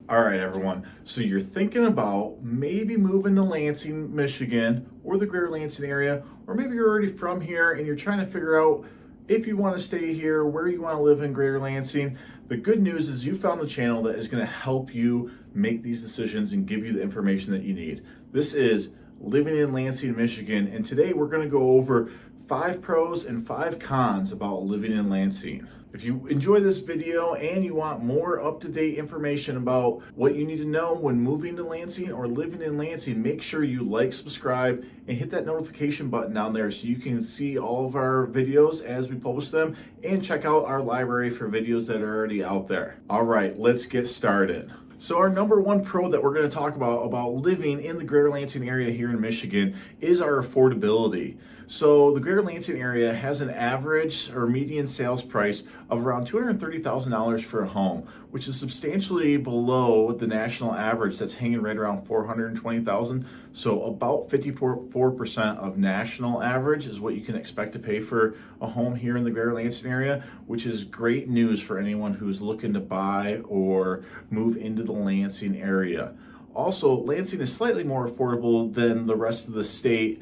All right, everyone. So you're thinking about maybe moving to Lansing, Michigan, or the greater Lansing area, or maybe you're already from here and you're trying to figure out if you want to stay here, where you want to live in greater Lansing. The good news is you found the channel that is going to help you make these decisions and give you the information that you need. This is Living in Lansing, Michigan, and today we're going to go over 5 pros and 5 cons about living in Lansing. If you enjoy this video and you want more up-to-date information about what you need to know when moving to Lansing or living in Lansing, make sure you like, subscribe, and hit that notification button down there so you can see all of our videos as we publish them, and check out our library for videos that are already out there. All right, let's get started. So our number one pro that we're going to talk about living in the greater Lansing area here in Michigan is our affordability. So the greater Lansing area has an average or median sales price of around $230,000 for a home, which is substantially below the national average that's hanging right around $420,000. So about 54% of national average is what you can expect to pay for a home here in the greater Lansing area, which is great news for anyone who's looking to buy or move into the Lansing area. Also, Lansing is slightly more affordable than the rest of the state.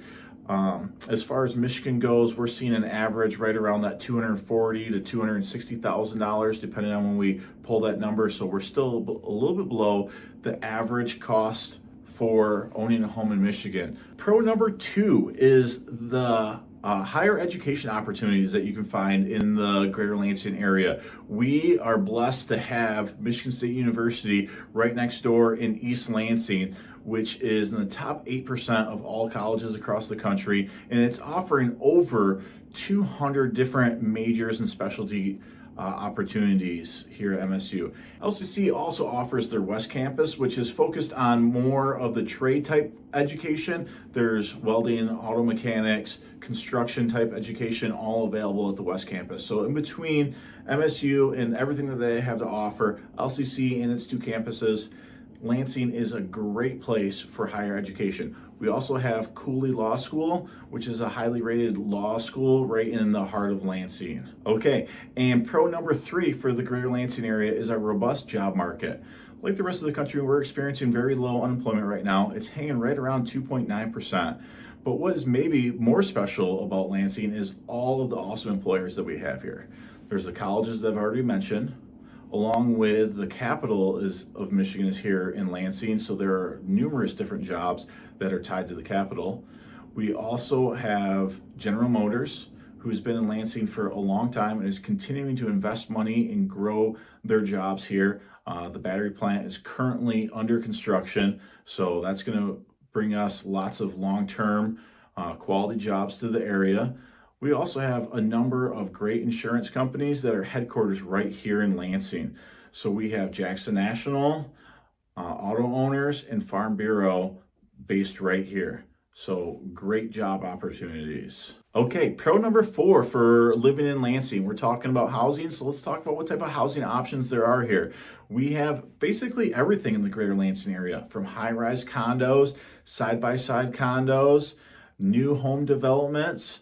As far as Michigan goes, we're seeing an average right around that $240,000 to $260,000, depending on when we pull that number. So we're still a little bit below the average cost for owning a home in Michigan. Pro number 2 is the higher education opportunities that you can find in the greater Lansing area. We are blessed to have Michigan State University right next door in East Lansing, which is in the top 8% of all colleges across the country, and it's offering over 200 different majors and specialty opportunities here at MSU. LCC also offers their West Campus, which is focused on more of the trade type education. There's welding, auto mechanics, construction type education, all available at the West Campus. So in between MSU and everything that they have to offer, LCC and its 2 campuses, Lansing is a great place for higher education. We also have Cooley Law School, which is a highly rated law school right in the heart of Lansing. Okay, and pro number 3 for the greater Lansing area is our robust job market. Like the rest of the country, we're experiencing very low unemployment right now. It's hanging right around 2.9%. But what is maybe more special about Lansing is all of the awesome employers that we have here. There's the colleges that I've already mentioned, along with the capital of Michigan is here in Lansing, so there are numerous different jobs that are tied to the capital. We also have General Motors, who's been in Lansing for a long time and is continuing to invest money and grow their jobs here. The battery plant is currently under construction, so that's going to bring us lots of long-term quality jobs to the area. We also have a number of great insurance companies that are headquarters right here in Lansing. So we have Jackson National, Auto Owners, and Farm Bureau based right here. So great job opportunities. Okay, pro number 4 for living in Lansing. We're talking about housing, so let's talk about what type of housing options there are here. We have basically everything in the greater Lansing area, from high-rise condos, side-by-side condos, new home developments,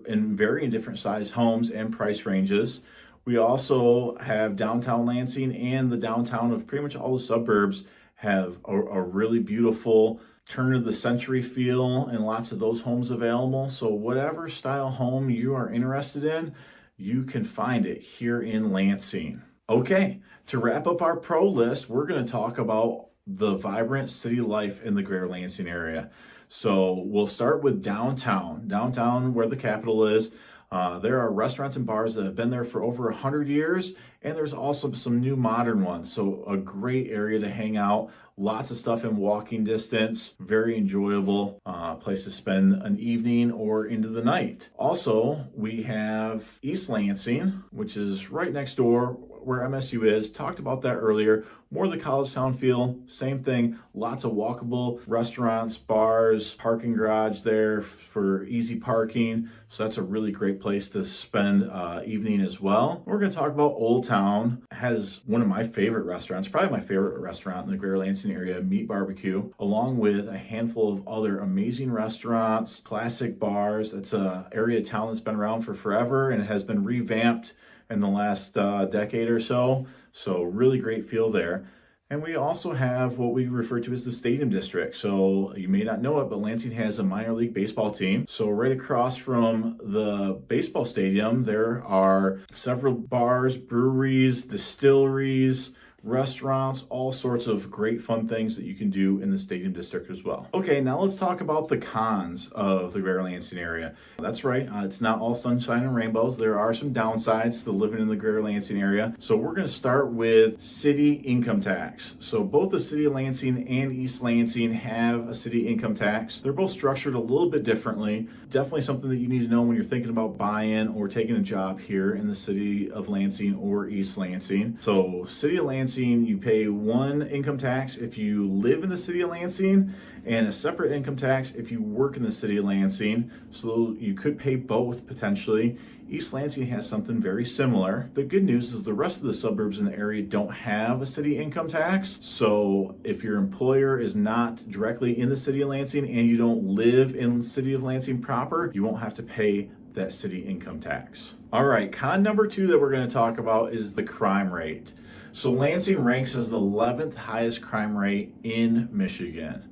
in varying different size homes and price ranges. We also have downtown Lansing, and the downtown of pretty much all the suburbs have a really beautiful turn of the century feel, and lots of those homes available. So whatever style home you are interested in, you can find it here in Lansing. Okay, to wrap up our pro list, we're going to talk about the vibrant city life in the greater Lansing area. So we'll start with downtown where the capital is. There are restaurants and bars that have been there for over 100 years, and there's also some new modern ones. So a great area to hang out, lots of stuff in walking distance, very enjoyable place to spend an evening or into the night. Also, we have East Lansing, which is right next door where MSU is. Talked about that earlier. More of the college town feel, same thing. Lots of walkable restaurants, bars, parking garage there for easy parking. So that's a really great place to spend evening as well. We're going to talk about Old Town. It has one of my favorite restaurants, probably my favorite restaurant in the greater Lansing area, Meat Barbecue, along with a handful of other amazing restaurants, classic bars. It's an area of town that's been around for forever and has been revamped in the last decade or so. So really great feel there. And we also have what we refer to as the Stadium District. So you may not know it, but Lansing has a minor league baseball team. So right across from the baseball stadium, there are several bars, breweries, distilleries, restaurants, all sorts of great fun things that you can do in the Stadium District as well. Okay, now let's talk about the cons of the Greater Lansing area. That's right, it's not all sunshine and rainbows. There are some downsides to living in the Greater Lansing area. So we're going to start with city income tax. So both the city of Lansing and East Lansing have a city income tax. They're both structured a little bit differently. Definitely something that you need to know when you're thinking about buying or taking a job here in the city of Lansing or East Lansing. So city of Lansing, you pay one income tax if you live in the city of Lansing and a separate income tax if you work in the city of Lansing. So you could pay both potentially. East Lansing has something very similar. The good news is the rest of the suburbs in the area don't have a city income tax. So if your employer is not directly in the city of Lansing and you don't live in the city of Lansing proper, you won't have to pay that city income tax. All right, con number 2 that we're going to talk about is the crime rate. So Lansing ranks as the 11th highest crime rate in Michigan.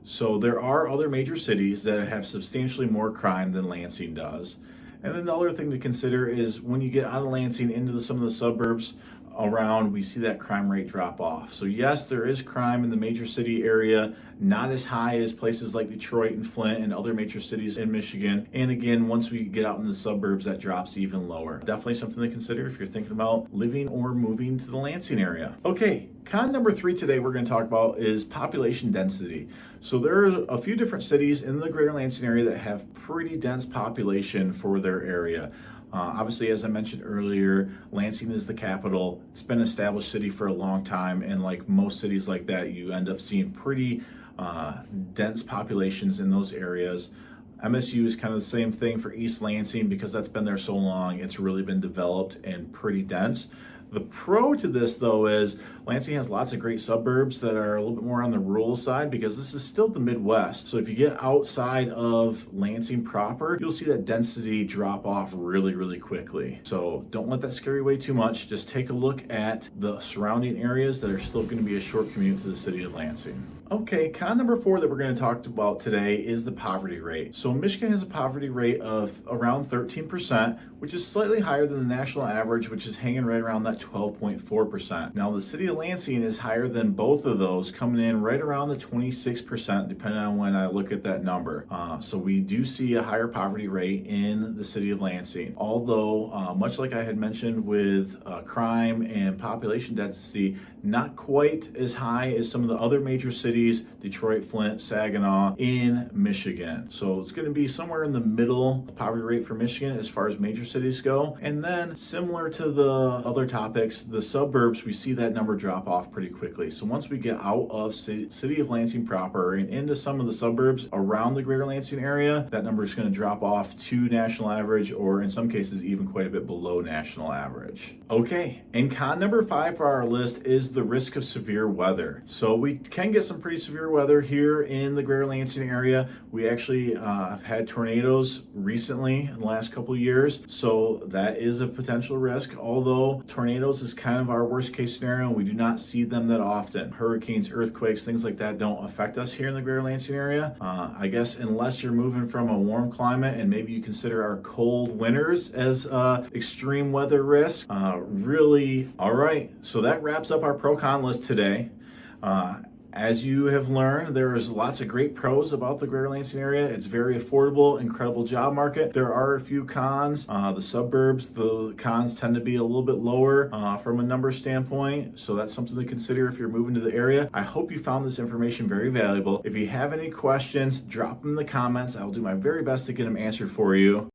So there are other major cities that have substantially more crime than Lansing does. And then the other thing to consider is when you get out of Lansing into some of the suburbs around, we see that crime rate drop off. So yes, there is crime in the major city area, not as high as places like Detroit and Flint and other major cities in Michigan. And again, once we get out in the suburbs, that drops even lower. Definitely something to consider if you're thinking about living or moving to the Lansing area. Okay, con number 3 today we're going to talk about is population density. So there are a few different cities in the Greater Lansing area that have pretty dense population for their area. Obviously, as I mentioned earlier, Lansing is the capital. It's been an established city for a long time, and like most cities like that, you end up seeing pretty dense populations in those areas. MSU is kind of the same thing for East Lansing because that's been there so long. It's really been developed and pretty dense. The pro to this, though, is Lansing has lots of great suburbs that are a little bit more on the rural side because this is still the Midwest. So if you get outside of Lansing proper, you'll see that density drop off really, really quickly. So don't let that scare you away too much. Just take a look at the surrounding areas that are still going to be a short commute to the city of Lansing. Okay, con number 4 that we're going to talk about today is the poverty rate. So Michigan has a poverty rate of around 13%, which is slightly higher than the national average, which is hanging right around that 12.4%. Now, the city of Lansing is higher than both of those, coming in right around the 26%, depending on when I look at that number. So we do see a higher poverty rate in the city of Lansing. Although, much like I had mentioned with crime and population density, not quite as high as some of the other major cities, Detroit, Flint, Saginaw, in Michigan. So it's going to be somewhere in the middle poverty rate for Michigan as far as major cities go. And then similar to the other topics, the suburbs, we see that number drop off pretty quickly. So once we get out of city of Lansing proper and into some of the suburbs around the Greater Lansing area, that number is going to drop off to national average, or in some cases even quite a bit below national average. Okay, and con number 5 for our list is the risk of severe weather. So we can get some pretty severe weather here in the Greater Lansing area. We actually have had tornadoes recently in the last couple of years, so that is a potential risk. Although tornadoes is kind of our worst case scenario, we do not see them that often. Hurricanes, earthquakes, things like that don't affect us here in the Greater Lansing area. I guess unless you're moving from a warm climate and maybe you consider our cold winters as extreme weather risk. Really, all right. So that wraps up our pro-con list today. As you have learned, there's lots of great pros about the Greater Lansing area. It's very affordable, incredible job market. There are a few cons. The suburbs, the cons tend to be a little bit lower from a number standpoint. So that's something to consider if you're moving to the area. I hope you found this information very valuable. If you have any questions, drop them in the comments. I'll do my very best to get them answered for you.